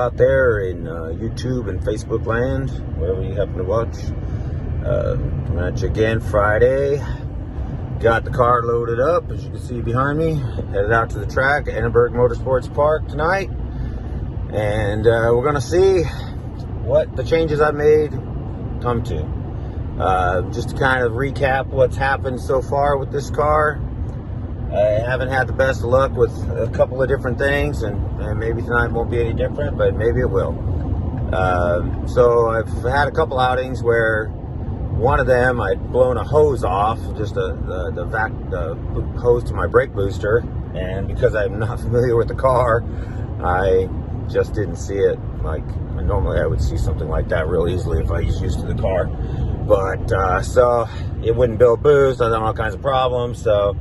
out there in YouTube and Facebook land, wherever you happen to watch. Coming at you again Friday. Got the car loaded up, as you can see behind me. Headed out to the track at Annenberg Motorsports Park tonight. And we're going to see what the changes I've made come to. Just to kind of recap what's happened so far with this car. I haven't had the best of luck with a couple of different things, and maybe tonight won't be any different, but maybe it will. So I've had a couple outings where one of them I'd blown a hose off, just the hose to my brake booster, and because I'm not familiar with the car, I just didn't see it. Like normally I would see something like that real easily if I was used to the car, but so it wouldn't build boost. I had all kinds of problems, so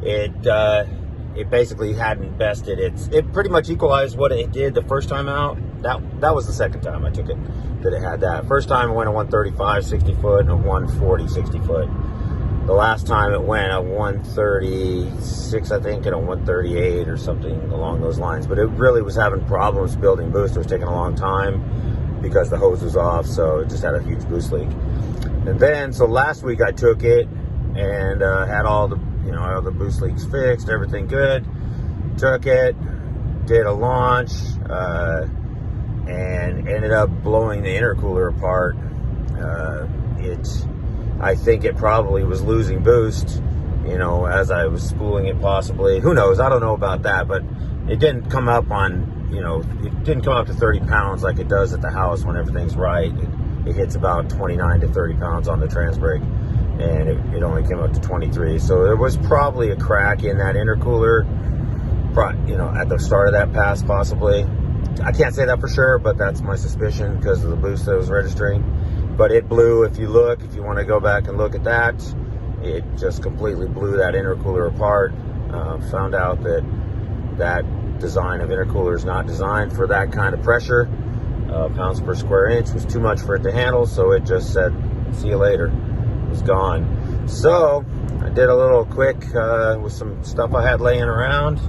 it basically hadn't bested. It pretty much equalized what it did the first time out. That was the second time I took it that it had that. First time it went a 135 60 foot and a 140 60 foot. The last time it went a 136, I think, and a 138 or something along those lines. But it really was having problems building boost. It was taking a long time because the hose was off, so it just had a huge boost leak. And then, so last week I took it and had all the boost leaks fixed, everything good. Took it, did a launch, and ended up blowing the intercooler apart. I think it probably was losing boost, as I was spooling it possibly. Who knows? I don't know about that, but it didn't come up on, it didn't come up to 30 pounds like it does at the house when everything's right. It hits about 29 to 30 pounds on the trans brake, and it only came up to 23. So there was probably a crack in that intercooler, at the start of that pass possibly. I can't say that for sure, but that's my suspicion because of the boost that I was registering. But it blew, if you want to go back and look at that, it just completely blew that intercooler apart. Found out that design of intercooler is not designed for that kind of pressure. Pounds per square inch was too much for it to handle, so it just said, see you later. It was gone. So I did a little quick with some stuff I had laying around.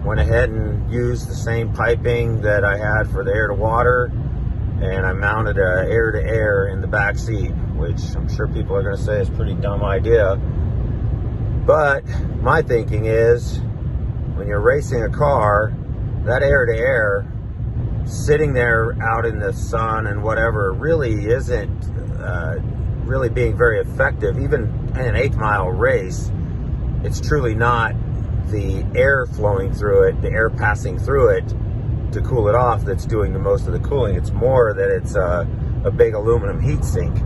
Went ahead and used the same piping that I had for the air to water, and I mounted a air to air in the back seat, which I'm sure people are going to say is a pretty dumb idea. But my thinking is, when you're racing a car, that air to air sitting there out in the sun and whatever really isn't really being very effective. Even in an 8-mile race, it's truly not the air flowing through it, the air passing through it to cool it off that's doing the most of the cooling. It's more that it's a big aluminum heat sink.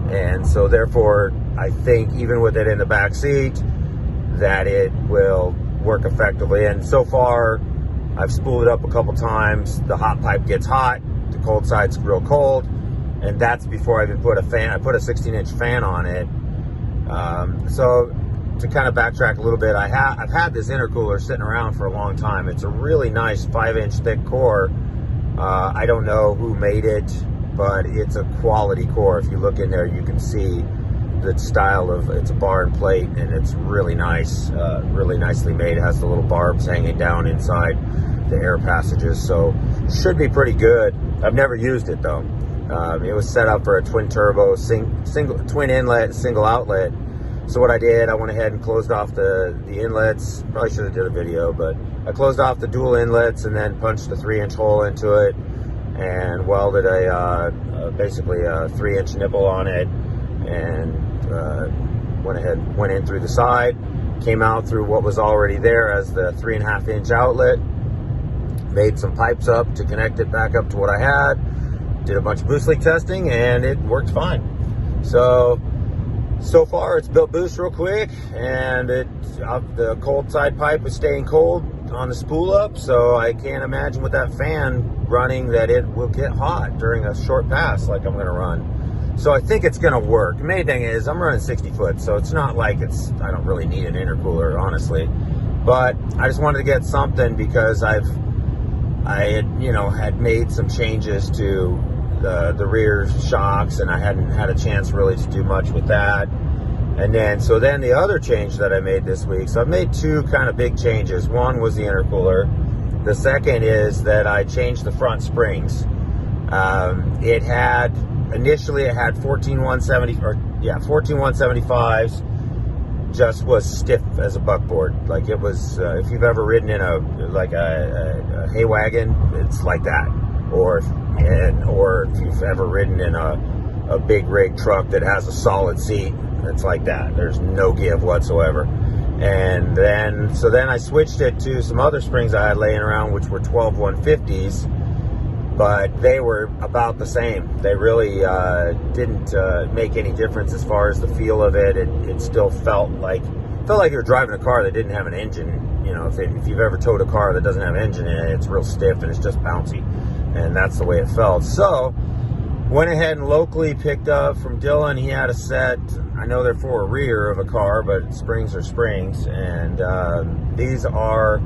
And so therefore, I think even with it in the back seat, that it will work effectively. And so far, I've spooled it up a couple times. The hot pipe gets hot, the cold side's real cold, and that's before I even put a fan. I put a 16-inch fan on it. So to kind of backtrack a little bit, I've had this intercooler sitting around for a long time. It's a really nice 5-inch thick core. I don't know who made it, but it's a quality core. If you look in there, you can see the style of, it's a bar and plate, and it's really nice, really nicely made. It has the little barbs hanging down inside the air passages, so should be pretty good. I've never used it though. It was set up for a twin turbo, twin inlet, single outlet. So what I did, I went ahead and closed off the inlets. Probably should have did a video, but I closed off the dual inlets and then punched a 3-inch hole into it and welded basically a 3-inch nipple on it, and went in through the side, came out through what was already there as the 3.5-inch outlet, made some pipes up to connect it back up to what I had, did a bunch of boost leak testing, and it worked fine. So far it's built boost real quick, and the cold side pipe is staying cold on the spool up, so I can't imagine with that fan running that it will get hot during a short pass like I'm going to run. So I think it's going to work. The main thing is I'm running 60 foot, so it's not like I don't really need an intercooler, honestly. But I just wanted to get something because I had made some changes to the rear shocks, and I hadn't had a chance really to do much with that. And then the other change that I made this week, so I've made two kind of big changes. One was the intercooler, The second is that I changed the front springs. Initially it had 14175s, just was stiff as a buckboard. Like it was, if you've ever ridden in a hay wagon, it's like that. Or if you've ever ridden in a big rig truck that has a solid seat, it's like that. There's no give whatsoever. And then I switched it to some other springs I had laying around, which were 12 150s, but they were about the same. They really didn't make any difference as far as the feel of it. It still felt like you're driving a car that didn't have an engine. You know, if you've ever towed a car that doesn't have an engine in it, it's real stiff and it's just bouncy, and that's the way it felt. So went ahead and locally picked up from Dylan. He had a set. I know they're for a rear of a car, but springs are springs, and these are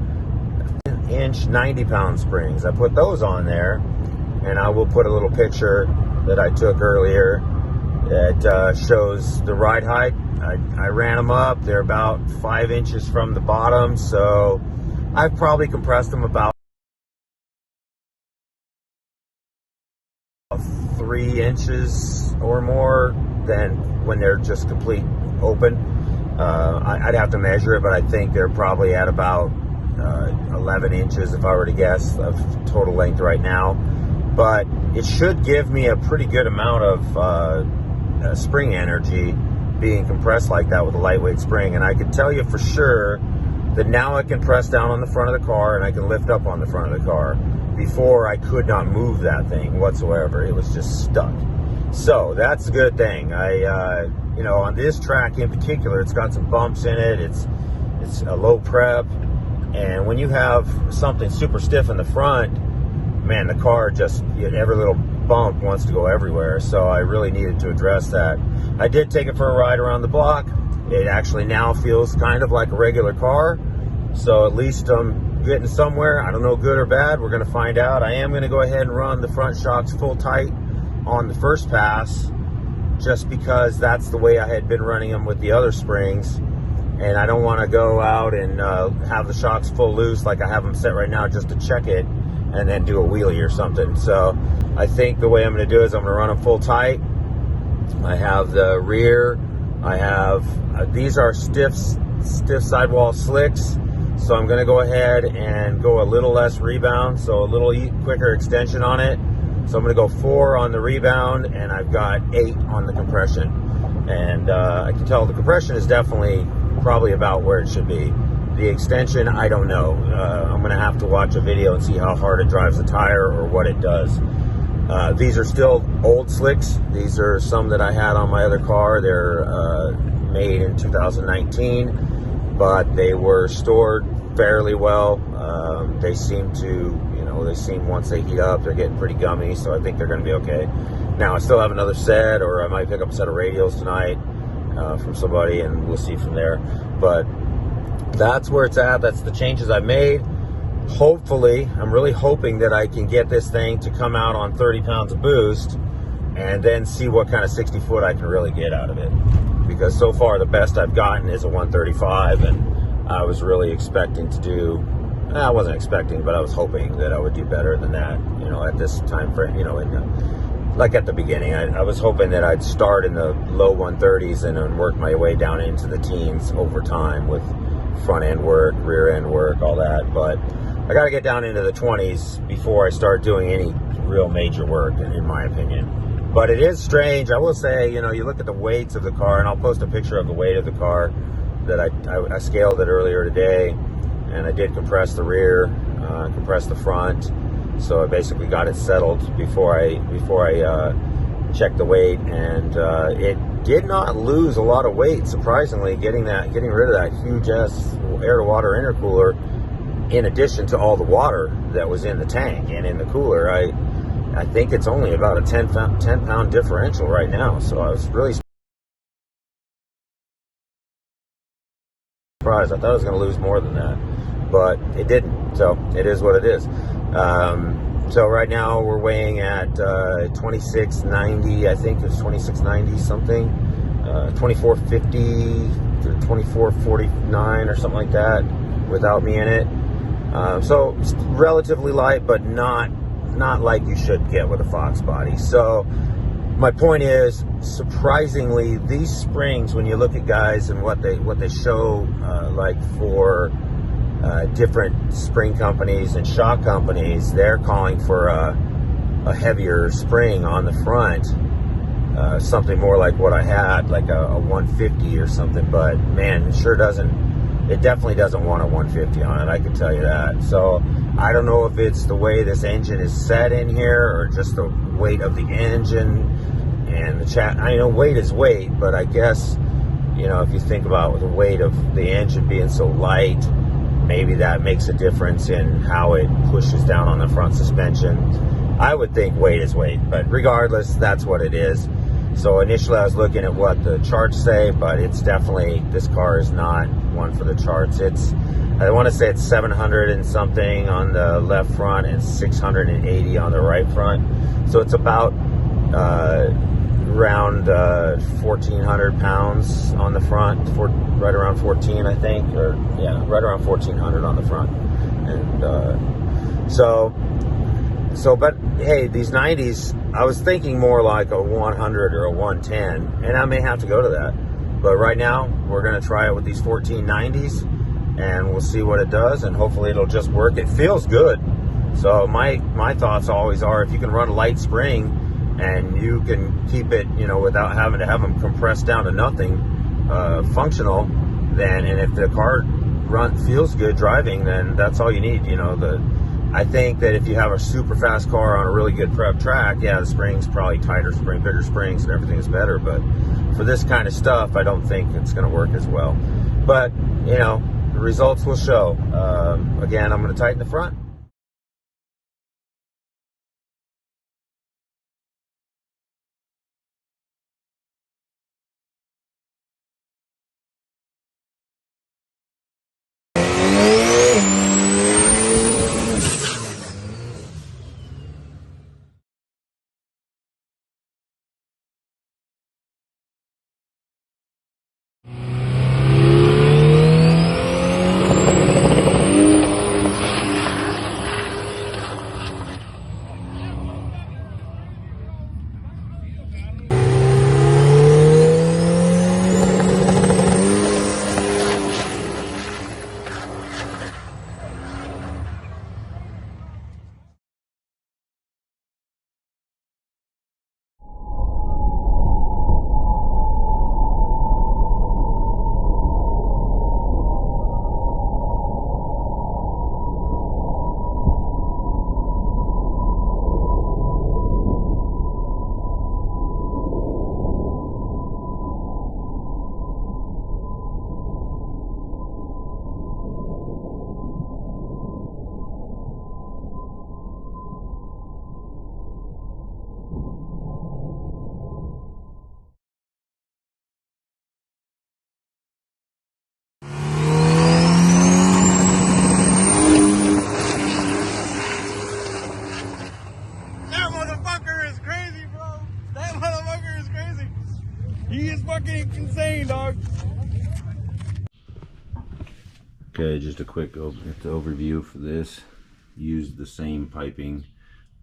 inch 90-pound springs. I put those on there, and I will put a little picture that I took earlier that shows the ride height. I ran them up. They're about 5 inches from the bottom, so I've probably compressed them about 3 inches or more than when they're just complete open. I'd have to measure it, but I think they're probably at about 11 inches if I were to guess of total length right now. But it should give me a pretty good amount of spring energy being compressed like that with a lightweight spring. And I can tell you for sure that now I can press down on the front of the car and I can lift up on the front of the car. Before, I could not move that thing whatsoever. It was just stuck. So that's a good thing. On this track in particular, it's got some bumps in it. It's a low prep, and when you have something super stiff in the front, man, the car just, every little bump wants to go everywhere. So I really needed to address that. I did take it for a ride around the block. It actually now feels kind of like a regular car. So at least I'm getting somewhere. I don't know, good or bad. We're going to find out. I am going to go ahead and run the front shocks full tight on the first pass, just because that's the way I had been running them with the other springs. And I don't want to go out and have the shocks full loose like I have them set right now just to check it and then do a wheelie or something. So I think the way I'm going to do is I'm going to run them full tight. I have the rear. I have, these are stiff sidewall slicks. So I'm going to go ahead and go a little less rebound, so a little quicker extension on it. So I'm going to go 4 on the rebound, and I've got 8 on the compression. And I can tell the compression is definitely probably about where it should be. The extension, I don't know. I'm going to have to watch a video and see how hard it drives the tire or what it does. These are still old slicks. These are some that I had on my other car. They're made in 2019, but they were stored fairly well. They seem to, once they heat up, they're getting pretty gummy, so I think they're going to be okay. Now, I still have another set, or I might pick up a set of radials tonight from somebody, and we'll see from there. But that's where it's at. That's the changes I made. Hopefully, I'm really hoping that I can get this thing to come out on 30 pounds of boost and then see what kind of 60 foot I can really get out of it. Because so far, the best I've gotten is a 135, and I was really expecting to do, I wasn't expecting, but I was hoping that I would do better than that, at this time frame, like at the beginning. I was hoping that I'd start in the low 130s and then work my way down into the teens over time with front end work, rear end work, all that. But I got to get down into the 20s before I start doing any real major work, in my opinion. But it is strange. I will say, you look at the weights of the car, and I'll post a picture of the weight of the car that I scaled it earlier today, and I did compress the rear, compress the front. So I basically got it settled before I checked the weight, and it did not lose a lot of weight, surprisingly, getting rid of that huge ass air to water intercooler, in addition to all the water that was in the tank and in the cooler. I think it's only about a 10 pound differential right now. So I was really surprised. I thought I was going to lose more than that, but it didn't. So it is what it is. So right now we're weighing at 2690. I think it's 2690 something, 2450 or 2449 or something like that without me in it. So it's relatively light, but not like you should get with a Fox body. So my point is, surprisingly, these springs, when you look at guys and what they show, like for different spring companies and shock companies, they're calling for a heavier spring on the front, something more like what I had, like a 150 or something. But man, it definitely doesn't want a 150 on it, I can tell you that. So I don't know if it's the way this engine is set in here or just the weight of the engine and the I know weight is weight, but I guess, you know, if you think about the weight of the engine being so light, maybe that makes a difference in how it pushes down on the front suspension. I would think weight is weight, but regardless, that's what it is. So initially I was looking at what the charts say, but it's definitely, this car is not one for the charts. I want to say it's 700 and something on the left front and 680 on the right front. So it's about around 1,400 pounds on the front, right around 14, I think, or yeah, right around 1,400 on the front. And but hey, these 90s, I was thinking more like a 100 or a 110, and I may have to go to that. But right now, we're going to try it with these 1490s, and we'll see what it does, and hopefully it'll just work. It feels good. So my thoughts always are, if you can run a light spring and you can keep it, you know, without having to have them compressed down to nothing, functional, then, and if the car feels good driving, then that's all you need. You know, I think that if you have a super fast car on a really good prep track, yeah, the spring's probably tighter bigger springs and everything is better. But for this kind of stuff, I don't think it's going to work as well. But, you know, the results will show. Again, I'm going to tighten the front. He is fucking insane, dog. Okay, just a quick overview for this. Used the same piping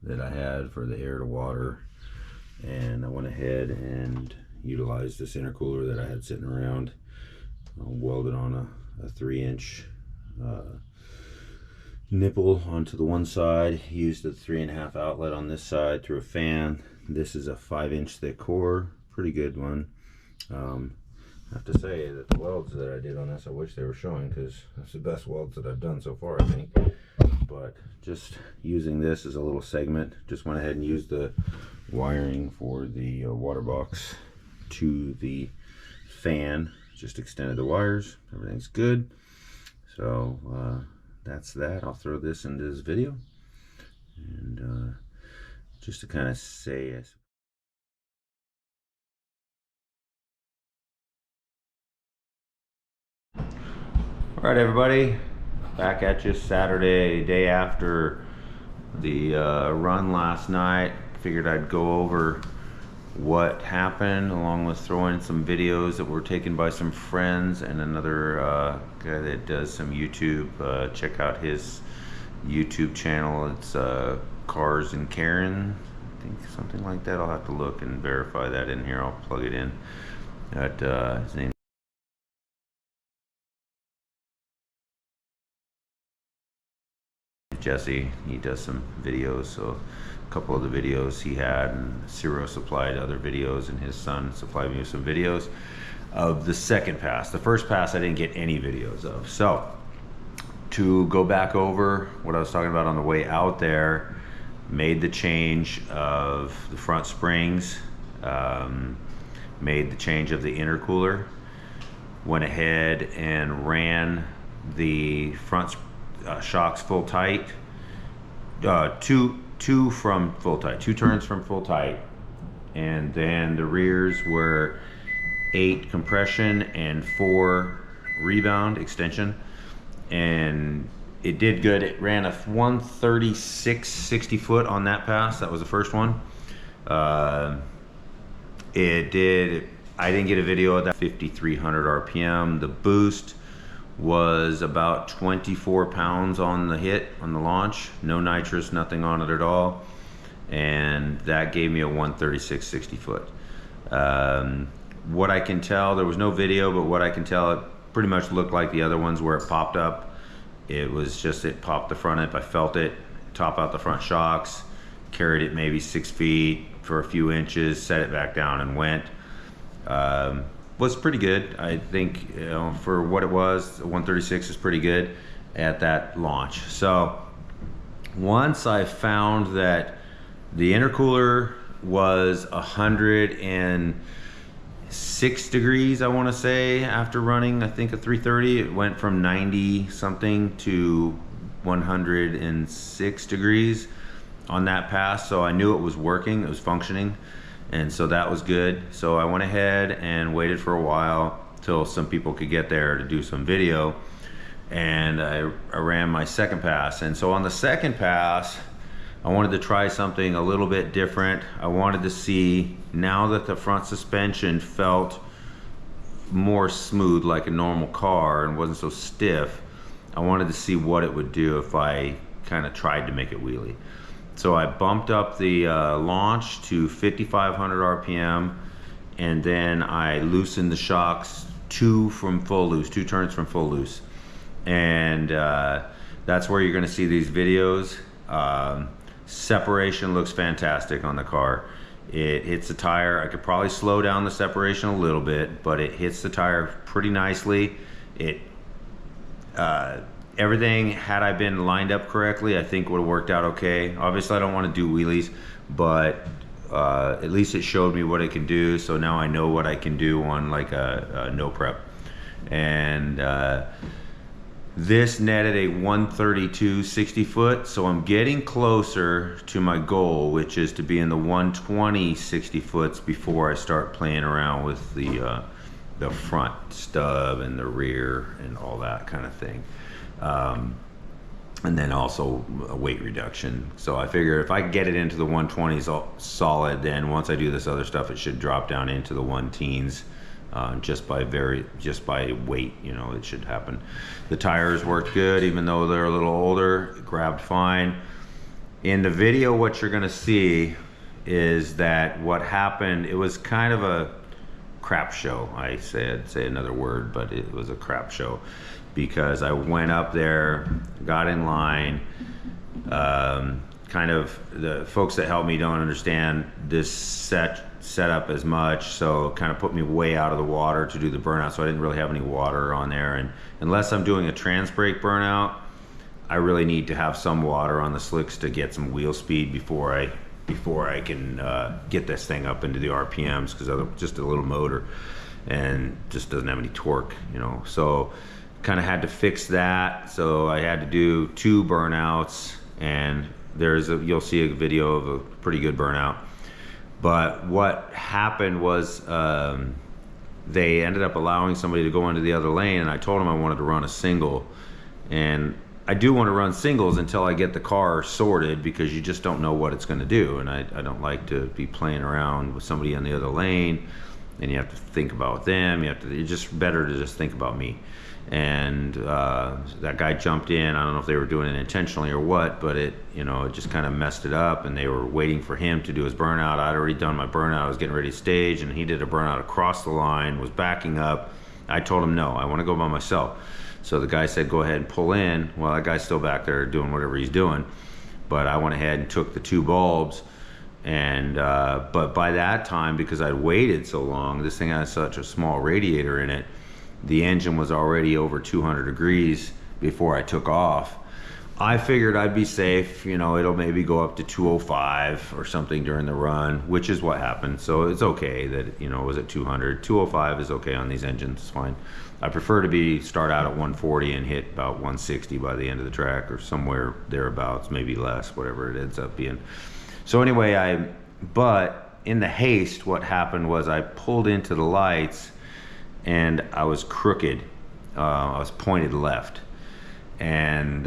that I had for the air to water, and I went ahead and utilized this intercooler that I had sitting around. Welded on a 3-inch nipple onto the one side. Used a 3.5 outlet on this side through a fan. This is a 5-inch thick core, pretty good one. I have to say that the welds that I did on this, I wish they were showing, because that's the best welds that I've done so far, I think. But just using this as a little segment, just went ahead and used the wiring for the water box to the fan. Just extended the wires. Everything's good. So that's that. I'll throw this into this video, and just to kind of say, all right, everybody, back at you Saturday, day after the run last night. Figured I'd go over what happened, along with throwing some videos that were taken by some friends and another guy that does some YouTube. Check out his YouTube channel. It's Cars and Karen, I think, something like that. I'll have to look and verify that in here. I'll plug it in. His name Jesse. He does some videos, so a couple of the videos he had, and Ciro supplied other videos, and his son supplied me with some videos of the second pass. The first pass I didn't get any videos of. So to go back over what I was talking about on the way out there, made the change of the front springs, made the change of the intercooler, went ahead and ran the front shocks full tight, two from full tight, 2 turns from full tight, and then the rears were 8 compression and 4 rebound extension, and it did good. It ran a 136 60 foot on that pass. That was the first one. It did, I didn't get a video of that, 5,300 RPM. The boost was about 24 pounds on the hit, on the launch. No nitrous, nothing on it at all. And that gave me a 136 60 foot. What I can tell, there was no video, but what I can tell, it pretty much looked like the other ones where it popped up. It was just, it popped the front up. I felt it top out the front shocks, carried it maybe 6 feet for a few inches, set it back down and went. Was pretty good. I think, you know, for what it was, 136 is pretty good at that launch. So once I found that the intercooler was 106 degrees, I want to say, after running, I think, a 330, it went from 90 something to 106 degrees on that pass. So I knew it was working, it was functioning. And so that was good. So I went ahead and waited for a while till some people could get there to do some video. And I ran my second pass. And so on the second pass, I wanted to try something a little bit different. I wanted to see, now that the front suspension felt more smooth like a normal car and wasn't so stiff, I wanted to see what it would do if I kind of tried to make it wheelie. So I bumped up the launch to 5,500 RPM, and then I loosened the shocks 2 from full loose, 2 turns from full loose. And that's where you're gonna see these videos. Separation looks fantastic on the car. It hits the tire. I could probably slow down the separation a little bit, but it hits the tire pretty nicely. Everything, had I been lined up correctly, I think would have worked out okay. Obviously I don't want to do wheelies, but at least it showed me what it can do. So now I know what I can do on like a no prep. And this netted a 132 60 foot. So I'm getting closer to my goal, which is to be in the 120 60 foots before I start playing around with the front stub and the rear and all that kind of thing. And then also a weight reduction. So I figure if I get it into the 120s solid, then once I do this other stuff, it should drop down into the 110s, just by weight, you know, it should happen. The tires worked good, even though they're a little older, it grabbed fine. In the video, what you're gonna see is that what happened, it was kind of a crap show. I'd say another word, but it was a crap show, because I went up there, got in line, kind of, the folks that helped me don't understand this setup as much, so kind of put me way out of the water to do the burnout, so I didn't really have any water on there. And unless I'm doing a trans brake burnout, I really need to have some water on the slicks to get some wheel speed before I can get this thing up into the RPMs, because just a little motor and just doesn't have any torque, you know. So kind of had to fix that. So I had to do 2 burnouts, and you'll see a video of a pretty good burnout. But what happened was they ended up allowing somebody to go into the other lane, and I told them I wanted to run a single, and I do want to run singles until I get the car sorted, because you just don't know what it's going to do, and I don't like to be playing around with somebody on the other lane, and you have to think about them. It's just better to just think about me. And that guy jumped in. I don't know if they were doing it intentionally or what, but it just kind of messed it up, and they were waiting for him to do his burnout. I'd already done my burnout. I was getting ready to stage, and he did a burnout across the line, was backing up. I told him, no, I want to go by myself. So the guy said, go ahead and pull in. Well, that guy's still back there doing whatever he's doing, but I went ahead and took the 2 bulbs. And but by that time, because I'd waited so long, this thing had such a small radiator in it, the engine was already over 200 degrees before I took off. I figured I'd be safe, it'll maybe go up to 205 or something during the run, which is what happened. So it's okay that, it was at 200. 205 is okay on these engines, it's fine. I prefer to start out at 140 and hit about 160 by the end of the track, or somewhere thereabouts, maybe less, whatever it ends up being. So anyway, but in the haste, what happened was I pulled into the lights, and I was crooked. I was pointed left. And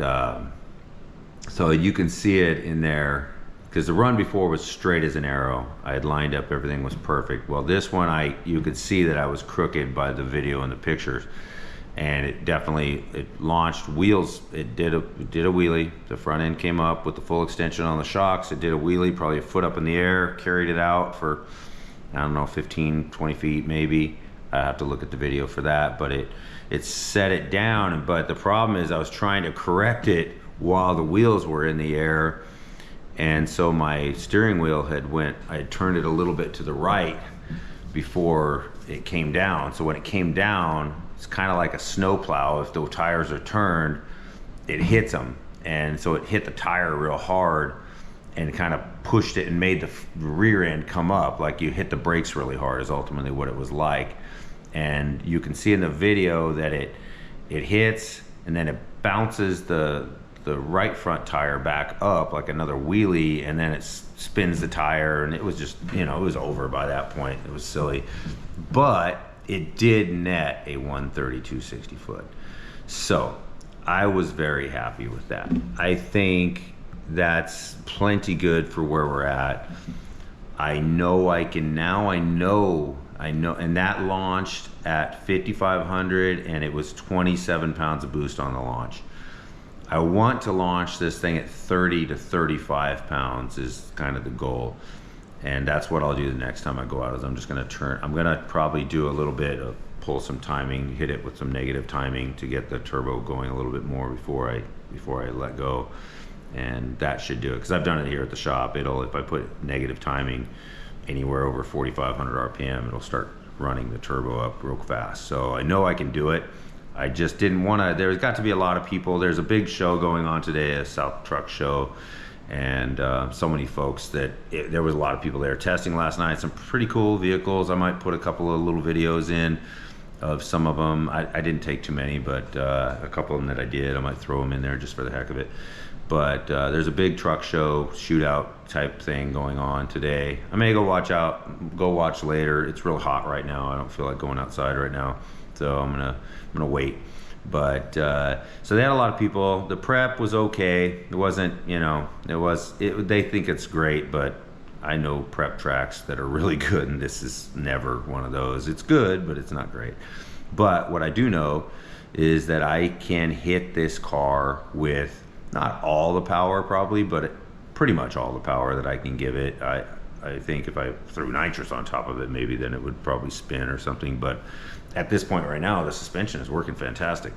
so you can see it in there, because the run before was straight as an arrow. I had lined up, everything was perfect. Well, this one, you could see that I was crooked by the video and the pictures. And it launched wheels. It did a wheelie. The front end came up with the full extension on the shocks. It did a wheelie, probably a foot up in the air, carried it out for, I don't know, 15, 20 feet maybe. I have to look at the video for that, but it set it down. But the problem is I was trying to correct it while the wheels were in the air, and so my steering wheel I had turned it a little bit to the right before it came down. So when it came down, it's kind of like a snowplow. If the tires are turned, it hits them, and so it hit the tire real hard and kind of pushed it and made the rear end come up, like you hit the brakes really hard, is ultimately what it was like. And you can see in the video that it hits, and then it bounces the right front tire back up like another wheelie, and then it spins the tire, and it was just, it was over by that point. It was silly, but it did net a 132/60 foot. So I was very happy with that. I think that's plenty good for where we're at. I know I can now, I know, and that launched at 5,500, and it was 27 pounds of boost on the launch. I want to launch this thing at 30 to 35 pounds is kind of the goal. And that's what I'll do the next time I go out, is I'm just gonna probably do a little bit of pull some timing, hit it with some negative timing to get the turbo going a little bit more before I let go. And that should do it, because I've done it here at the shop. If I put negative timing anywhere over 4,500 RPM, it'll start running the turbo up real fast. So I know I can do it. I just didn't want to, there's got to be a lot of people. There's a big show going on today, a South Truck Show, and so many folks there was a lot of people there testing last night. Some pretty cool vehicles. I might put a couple of little videos in of some of them. I didn't take too many, but a couple of them that I did, I might throw them in there just for the heck of it. But there's a big truck show shootout type thing going on today. I may go watch later. It's real hot right now. I don't feel like going outside right now, so I'm gonna wait. But so they had a lot of people. The prep was okay. It wasn't, they think it's great, but I know prep tracks that are really good, and this is never one of those. It's good, but it's not great. But what I do know is that I can hit this car with not all the power probably, but pretty much all the power that I can give it. I think if I threw nitrous on top of it, maybe then it would probably spin or something. But at this point right now, the suspension is working fantastic.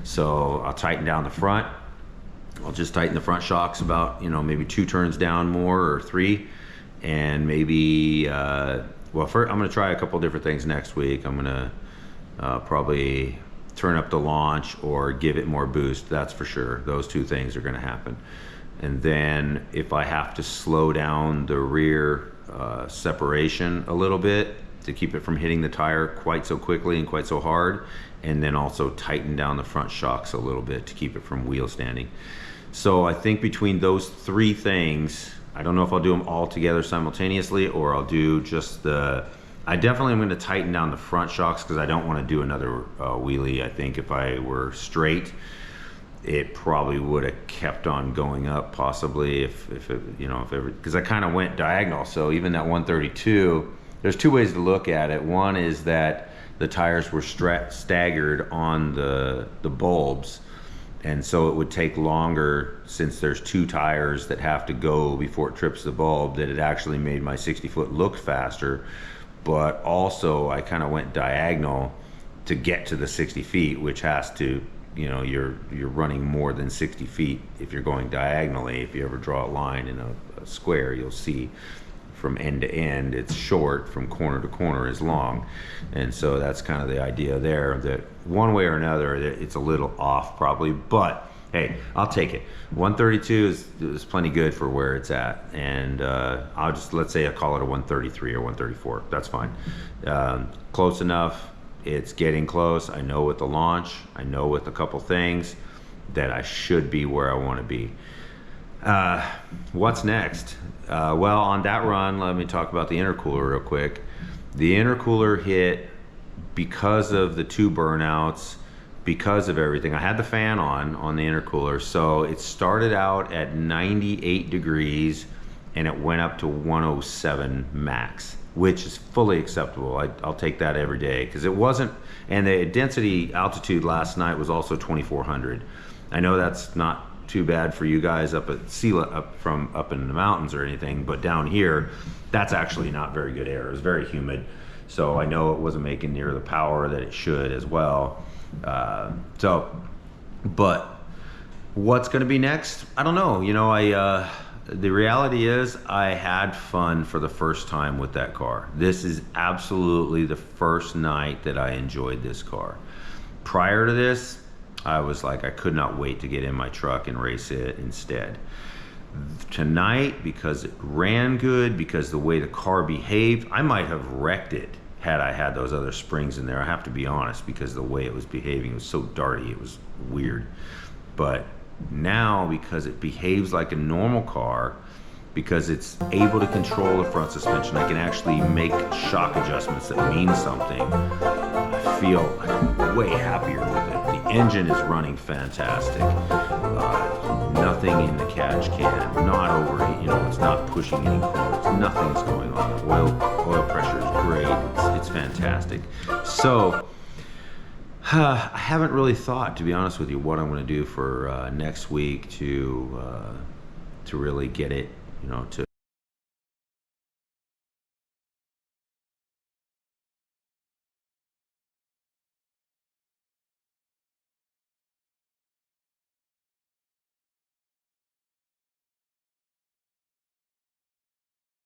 So I'll tighten down the front. I'll just tighten the front shocks about, maybe 2 turns down more, or 3. And maybe, first I'm gonna try a couple different things next week. I'm gonna probably turn up the launch or give it more boost. That's for sure. Those 2 things are gonna happen. And then if I have to slow down the rear separation a little bit to keep it from hitting the tire quite so quickly and quite so hard, and then also tighten down the front shocks a little bit to keep it from wheel standing. So I think between those 3 things, I don't know if I'll do them all together simultaneously, or I'll do just I definitely am going to tighten down the front shocks, because I don't want to do another wheelie. I think if I were straight, it probably would have kept on going up possibly if it, you know, if ever, because I kind of went diagonal. So even that 132, there's two ways to look at it. One is that the tires were staggered on the bulbs, and so it would take longer, since there's two tires that have to go before it trips the bulb, that it actually made my 60 foot look faster. But also I kind of went diagonal to get to the 60 feet, which has to, you know, you're running more than 60 feet if you're going diagonally. If you ever draw a line in a square, you'll see from end to end it's short, from corner to corner is long. And so that's kind of the idea there, that one way or another it's a little off probably, but hey, I'll take it. 132 is plenty good for where it's at, and I'll just, let's say I call it a 133 or 134. That's fine. Close enough. It's getting close. I know with the launch, I know with a couple things that I should be where I want to be. What's next? Well, on that run, let me talk about the intercooler real quick. The intercooler hit because of the two burnouts, because of everything. I had the fan on the intercooler, so it started out at 98 degrees and it went up to 107 max, which is fully acceptable. I'll take that every day, because it wasn't, and the density altitude last night was also 2,400. I know that's not too bad for you guys up at up in the mountains or anything, but down here, that's actually not very good air. It was very humid, so I know it wasn't making near the power that it should as well. But what's going to be next? I don't know. You know, the reality is I had fun for the first time with that car. This is absolutely the first night that I enjoyed this car. Prior to this, I was like, I could not wait to get in my truck and race it instead. Tonight, because it ran good, because the way the car behaved, I might have wrecked it had I had those other springs in there. I have to be honest, because the way it was behaving was so darty, it was weird. But now, because it behaves like a normal car, because it's able to control the front suspension, I can actually make shock adjustments that mean something. I feel like I'm way happier with it. The engine is running fantastic. Nothing in the catch can, not overheat, you know, it's not pushing any corners, nothing's going on. The oil pressure is great, it's fantastic. So, I haven't really thought, to be honest with you, what I'm going to do for next week to really get it, you know, to